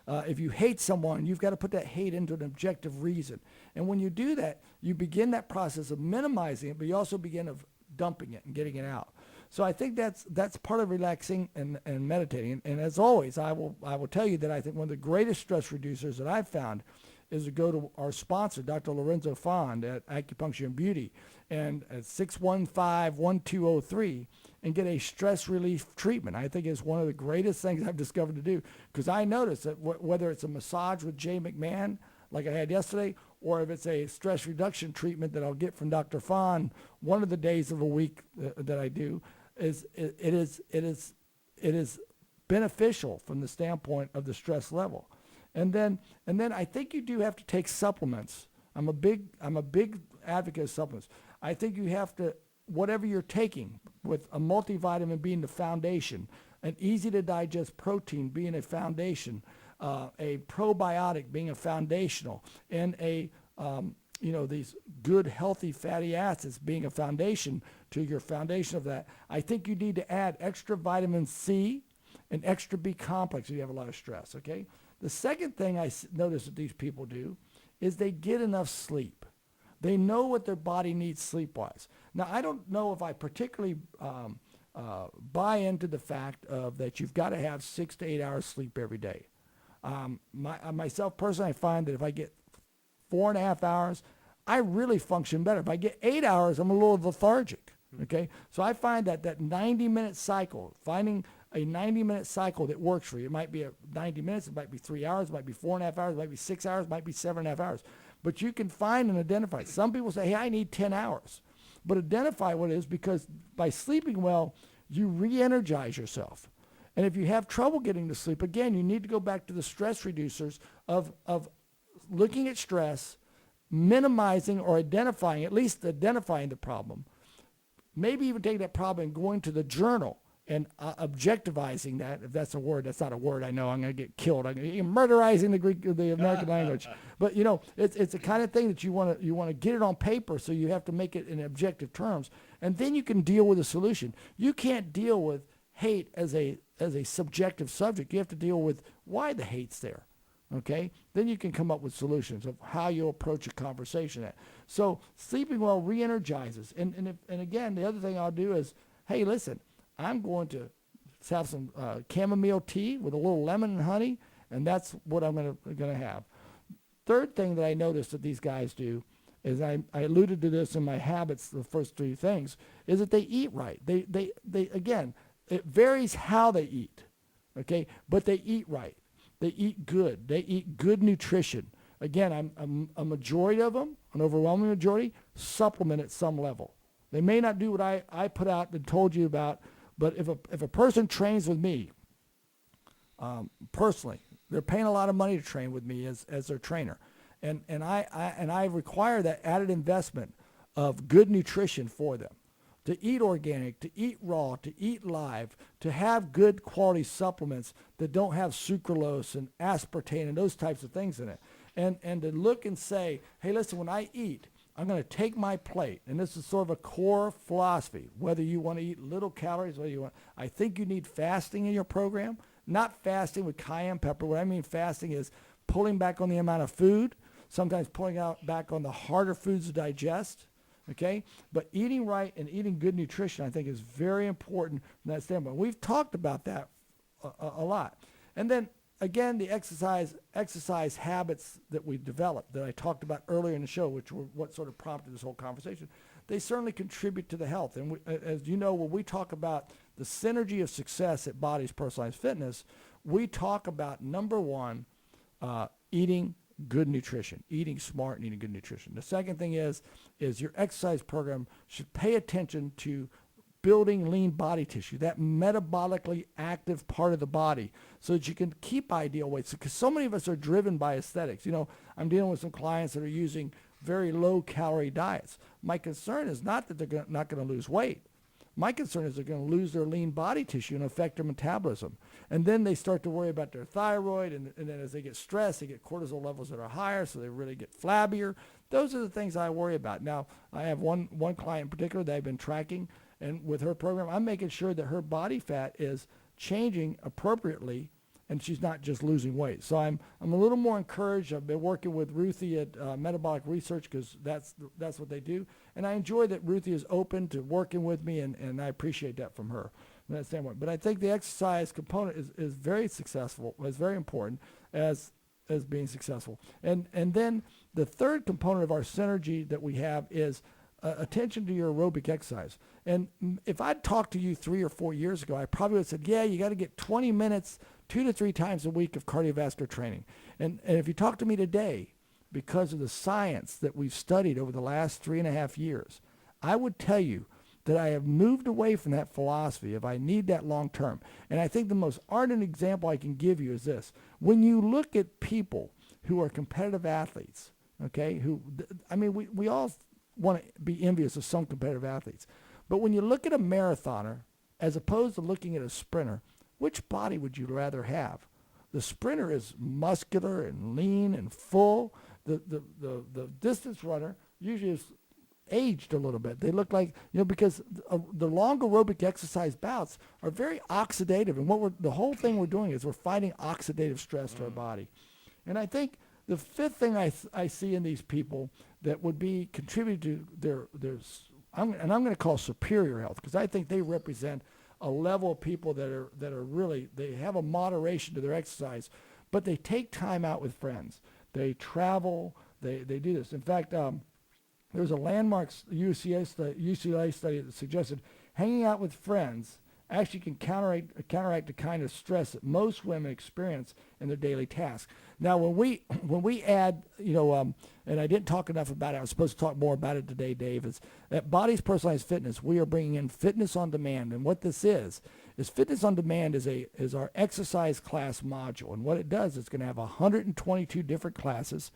If you hate someone, you've got to put that hate into an objective reason. And when you do that, you begin that process of minimizing it, but you also begin of dumping it and getting it out. So I think that's part of relaxing and meditating. And as always, I will tell you that I think one of the greatest stress reducers that I've found is to go to our sponsor, Dr. Lorenzo Fond at Acupuncture and Beauty, and at 615-1203, and get a stress relief treatment. I think it's one of the greatest things I've discovered to do, because I notice that whether it's a massage with Jay McMahon, like I had yesterday, or if it's a stress reduction treatment that I'll get from Dr. Fond one of the days of a week that I do, it is beneficial from the standpoint of the stress level. And then I think you do have to take supplements. I'm a big advocate of supplements. I think you have to, whatever you're taking, with a multivitamin being the foundation, an easy to digest protein being a foundation, a probiotic being a foundational, and these good healthy fatty acids being a foundation to your foundation of that. I think you need to add extra vitamin C and extra B complex if you have a lot of stress, okay? The second thing I notice that these people do is they get enough sleep. They know what their body needs sleep-wise. Now, I don't know if I particularly buy into the fact of that you've got to have 6 to 8 hours sleep every day. Myself personally, I find that if I get 4.5 hours, I really function better. If I get 8 hours, I'm a little lethargic, okay? So I find that 90-minute cycle, finding a 90-minute cycle that works for you. It might be 90 minutes, it might be 3 hours, it might be 4.5 hours, it might be 6 hours, it might be 7.5 hours. But you can find and identify. Some people say, hey, I need 10 hours. But identify what it is, because by sleeping well, you re-energize yourself. And if you have trouble getting to sleep, again, you need to go back to the stress reducers of looking at stress, minimizing or identifying, at least identifying the problem. Maybe even taking that problem and going to the journal and objectivizing that, if that's a word. That's not a word. I know I'm going to get killed. You're murderizing the American language. But it's the kind of thing that you want to get it on paper, so you have to make it in objective terms, and then you can deal with a solution. You can't deal with hate as a subjective subject. You have to deal with why the hate's there. Okay? Then you can come up with solutions of how you'll approach a conversation. So sleeping well re-energizes. And again, the other thing I'll do is, hey, listen, I'm going to have some chamomile tea with a little lemon and honey, and that's what I'm going to have. Third thing that I noticed that these guys do is, I alluded to this in my habits, the first three things, is that they eat right. They again, it varies how they eat, okay, but they eat right. They eat good. They eat good nutrition. Again, a majority of them, an overwhelming majority, supplement at some level. They may not do what I put out and told you about, but if a person trains with me, personally, they're paying a lot of money to train with me as their trainer, and I require that added investment of good nutrition for them. to eat organic, to eat raw, to eat live, to have good quality supplements that don't have sucralose and aspartame and those types of things in it. And to look and say, hey, listen, when I eat, I'm going to take my plate, and this is sort of a core philosophy, whether you want to eat little calories, whether you want, I think you need fasting in your program, not fasting with cayenne pepper. What I mean fasting is pulling back on the amount of food, sometimes pulling back on the harder foods to digest, okay? But eating right and eating good nutrition, I think, is very important from that standpoint. We've talked about that a lot. And then, again, the exercise habits that we developed that I talked about earlier in the show, which were what sort of prompted this whole conversation, they certainly contribute to the health. And as you know, when we talk about the synergy of success at Bodez Personalized Fitness, we talk about, number one, eating good nutrition, eating smart and eating good nutrition. The second thing is your exercise program should pay attention to building lean body tissue, that metabolically active part of the body, so that you can keep ideal weights. Because so many of us are driven by aesthetics. You know, I'm dealing with some clients that are using very low-calorie diets. My concern is not that they're not going to lose weight. My concern is they're going to lose their lean body tissue and affect their metabolism. And then they start to worry about their thyroid, and then as they get stressed, they get cortisol levels that are higher, so they really get flabbier. Those are the things I worry about. Now, I have one client in particular that I've been tracking, and with her program, I'm making sure that her body fat is changing appropriately, and she's not just losing weight. So I'm a little more encouraged. I've been working with Ruthie at Metabolic Research, because that's what they do. And I enjoy that Ruthie is open to working with me, and I appreciate that from her from that standpoint. But I think the exercise component is very successful, is very important as being successful. And then the third component of our synergy that we have is attention to your aerobic exercise. And if I'd talked to you 3 or 4 years ago, I probably would have said, yeah, you got to get 20 minutes 2 to 3 times a week of cardiovascular training. And if you talk to me today, because of the science that we've studied over the last 3.5 years, I would tell you that I have moved away from that philosophy if I need that long term. And I think the most ardent example I can give you is this. When you look at people who are competitive athletes, okay, we all want to be envious of some competitive athletes. But when you look at a marathoner, as opposed to looking at a sprinter, which body would you rather have? The sprinter is muscular and lean and full. The distance runner usually is aged a little bit. They look like, because the long aerobic exercise bouts are very oxidative. And the whole thing we're doing is we're fighting oxidative stress to our body. And I think the fifth thing I see in these people that would be contributing to I'm going to call superior health, because I think they represent a level of people that are really, they have a moderation to their exercise, but they take time out with friends. They travel, they do this. In fact, there was a landmark UCLA study that suggested hanging out with friends actually can counteract the kind of stress that most women experience in their daily tasks. Now, when we add, and I didn't talk enough about it, I was supposed to talk more about it today, Dave, is at Bodez Personalized Fitness, we are bringing in Fitness on Demand. And what this is Fitness on Demand is our exercise class module. And what it does, it's going to have 122 different classes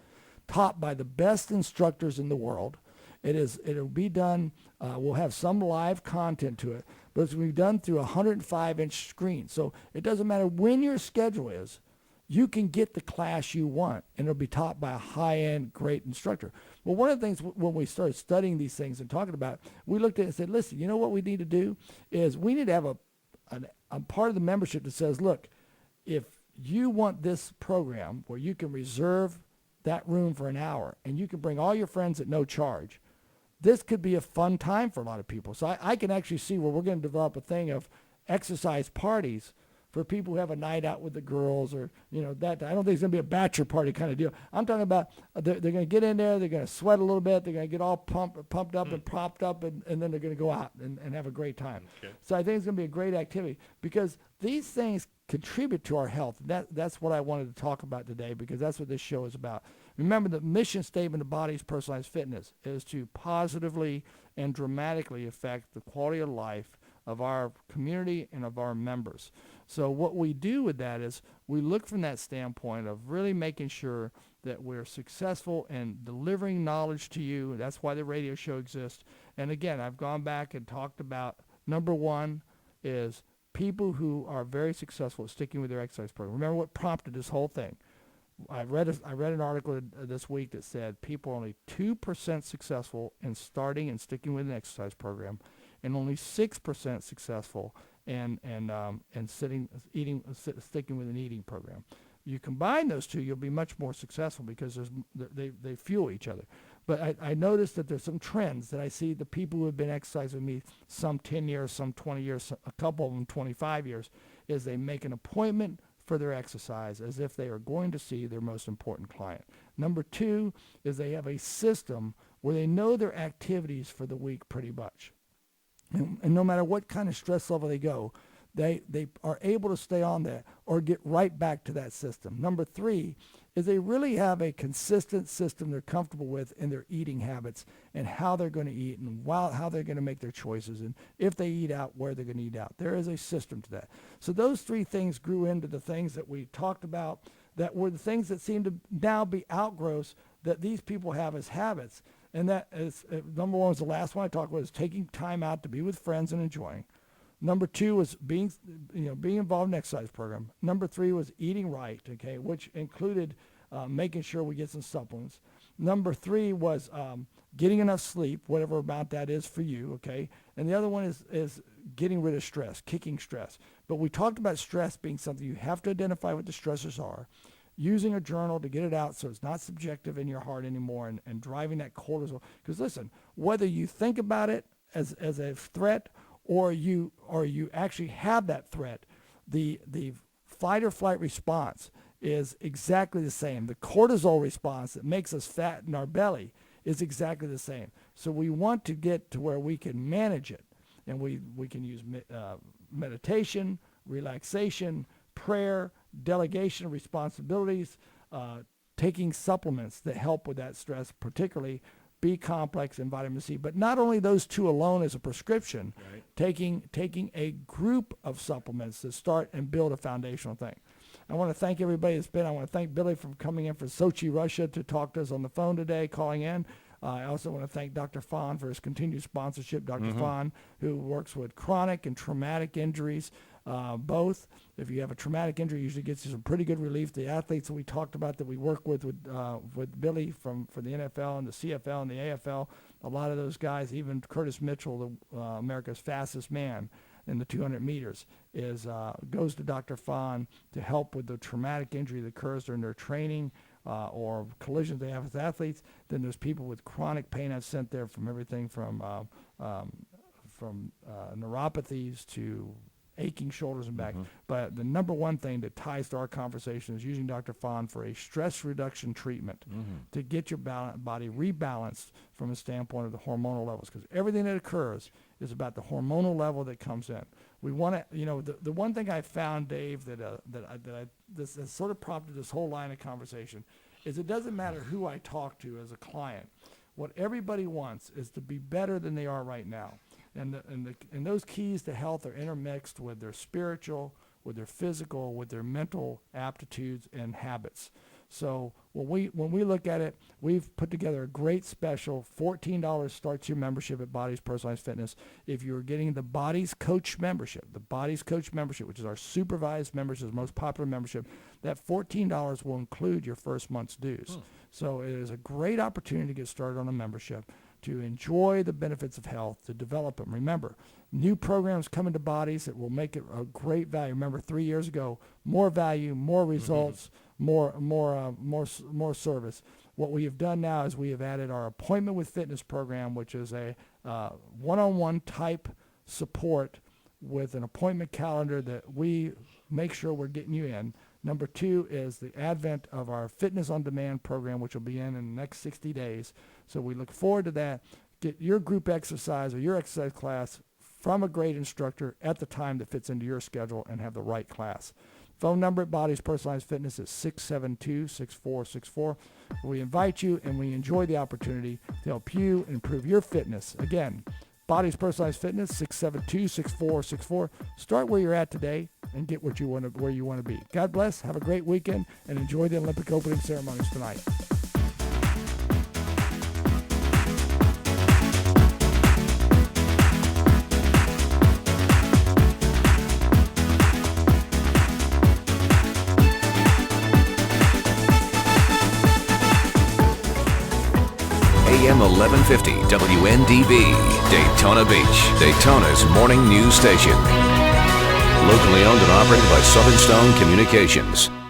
taught by the best instructors in the world. It'll be done, we'll have some live content to it, but it's going to be done through a 105-inch screen. So it doesn't matter when your schedule is, you can get the class you want, and it'll be taught by a high-end, great instructor. Well, one of the things when we started studying these things and talking about it, we looked at it and said, listen, you know what we need to do is we need to have a part of the membership that says, look, if you want this program where you can reserve that room for an hour and you can bring all your friends at no charge, this could be a fun time for a lot of people. So I can actually see where we're going to develop a thing of exercise parties for people who have a night out with the girls, or that. I don't think it's going to be a bachelor party kind of deal. I'm talking about they're going to get in there, they're going to sweat a little bit, they're going to get all pumped up and propped up, and then they're going to go out and have a great time. Okay. So I think it's going to be a great activity, because these things contribute to our health. That's what I wanted to talk about today, because that's what this show is about. Remember, the mission statement of Bodez Personalized Fitness is to positively and dramatically affect the quality of life of our community and of our members. So what we do with that is we look from that standpoint of really making sure that we're successful in delivering knowledge to you. That's why the radio show exists. And again, I've gone back and talked about number one is people who are very successful at sticking with their exercise program. Remember what prompted this whole thing? I read an article this week that said people are only 2% successful in starting and sticking with an exercise program, and only 6% successful in sticking with an eating program. You combine those two, you'll be much more successful because they fuel each other. But I noticed that there's some trends that I see. The people who have been exercising with me some 10 years, some 20 years, a couple of them 25 years, is they make an appointment for their exercise as if they are going to see their most important client. Number two is they have a system where they know their activities for the week pretty much. And no matter what kind of stress level they go, they are able to stay on that or get right back to that system. Number three is they really have a consistent system they're comfortable with in their eating habits and how they're going to eat and how they're going to make their choices, and if they eat out, where they're going to eat out. There is a system to that. So those three things grew into the things that we talked about that were the things that seem to now be outgrowths that these people have as habits. And that is, number one was the last one I talked about, is taking time out to be with friends and enjoying. Number two was being involved in an exercise program. Number three was eating right, okay, which included making sure we get some supplements. Number three was getting enough sleep, whatever amount that is for you, okay. And the other one is getting rid of stress, kicking stress. But we talked about stress being something you have to identify what the stressors are, using a journal to get it out so it's not subjective in your heart anymore, and driving that cortisol. Because listen, whether you think about it as a threat or you actually have that threat, the fight or flight response is exactly the same. The cortisol response that makes us fat in our belly is exactly the same. So we want to get to where we can manage it, and we can use meditation, relaxation, prayer, delegation of responsibilities, taking supplements that help with that stress, particularly B complex and vitamin C. But not only those two alone as a prescription, right. Taking a group of supplements that start and build a foundational thing. I want to thank everybody that's been. I want to thank Billy for coming in from Sochi, Russia, to talk to us on the phone today, calling in. I also want to thank Dr. Fahn for his continued sponsorship. Dr. Fahn, who works with chronic and traumatic injuries, both. If you have a traumatic injury, usually gets you some pretty good relief. The athletes that we talked about that we work with Billy for the NFL and the CFL and the AFL, a lot of those guys, even Curtis Mitchell, America's fastest man in the 200 meters, goes to Dr. Fahn to help with the traumatic injury that occurs during their training or collisions they have with athletes. Then there's people with chronic pain I've sent there, from everything from neuropathies to aching shoulders and back. But the number one thing that ties to our conversation is using Dr. Fahn for a stress reduction treatment to get your body rebalanced from a standpoint of the hormonal levels, because everything that occurs is about the hormonal level that comes in. We want to, the one thing I found, Dave, this has sort of prompted this whole line of conversation, is it doesn't matter who I talk to as a client. What everybody wants is to be better than they are right now. And those keys to health are intermixed with their spiritual, with their physical, with their mental aptitudes and habits. So when we look at it, we've put together a great special. $14 starts your membership at Bodez Personalized Fitness. If you're getting the Bodez Coach membership, which is our supervised membership, most popular membership, that $14 will include your first month's dues. So it is a great opportunity to get started on a membership, to enjoy the benefits of health, to develop them. Remember, new programs coming to Bodez that will make it a great value. Remember, 3 years ago, more value, more results, more service. What we have done now is we have added our Appointment with Fitness program, which is a one-on-one type support with an appointment calendar that we make sure we're getting you in. Number two is the advent of our Fitness on Demand program, which will be in the next 60 days. So we look forward to that. Get your group exercise or your exercise class from a great instructor at the time that fits into your schedule and have the right class. Phone number at Bodez Personalized Fitness is 672-6464. We invite you and we enjoy the opportunity to help you improve your fitness. Again, Bodez Personalized Fitness, 672-6464. Start where you're at today and get where you want to be. God bless. Have a great weekend and enjoy the Olympic opening ceremonies tonight. AM 1150 WNDB, Daytona Beach, Daytona's morning news station. Locally owned and operated by Southern Stone Communications.